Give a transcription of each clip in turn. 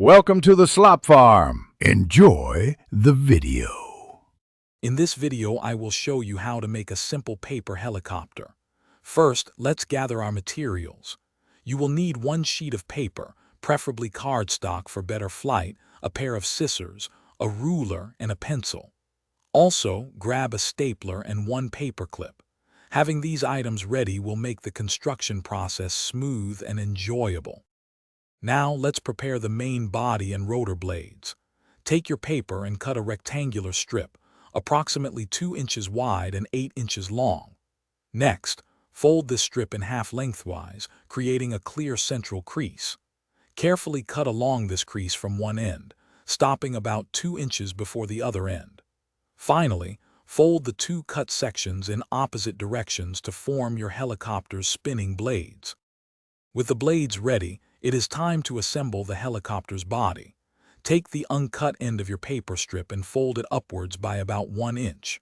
Welcome to the Slop Farm. Enjoy the video. In this video, I will show you how to make a simple paper helicopter. First, let's gather our materials. You will need one sheet of paper, preferably cardstock for better flight, a pair of scissors, a ruler, and a pencil. Also, grab a stapler and one paper clip. Having these items ready will make the construction process smooth and enjoyable. Now let's prepare the main body and rotor blades. Take your paper and cut a rectangular strip, approximately 2 inches wide and 8 inches long. Next, fold this strip in half lengthwise, creating a clear central crease. Carefully cut along this crease from one end, stopping about 2 inches before the other end. Finally, fold the two cut sections in opposite directions to form your helicopter's spinning blades. With the blades ready, it is time to assemble the helicopter's body. Take the uncut end of your paper strip and fold it upwards by about 1 inch.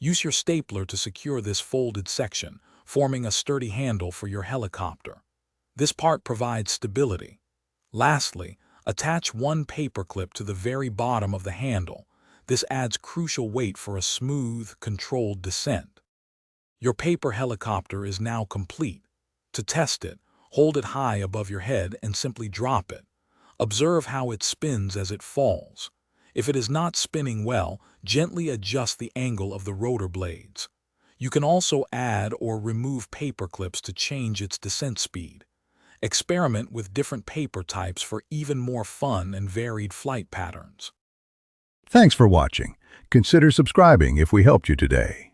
Use your stapler to secure this folded section, forming a sturdy handle for your helicopter. This part provides stability. Lastly, attach one paper clip to the very bottom of the handle. This adds crucial weight for a smooth, controlled descent. Your paper helicopter is now complete. To test it, hold it high above your head and simply drop it. Observe how it spins as it falls. If it is not spinning well, gently adjust the angle of the rotor blades. You can also add or remove paper clips to change its descent speed. Experiment with different paper types for even more fun and varied flight patterns. Thanks for watching. Consider subscribing if we helped you today.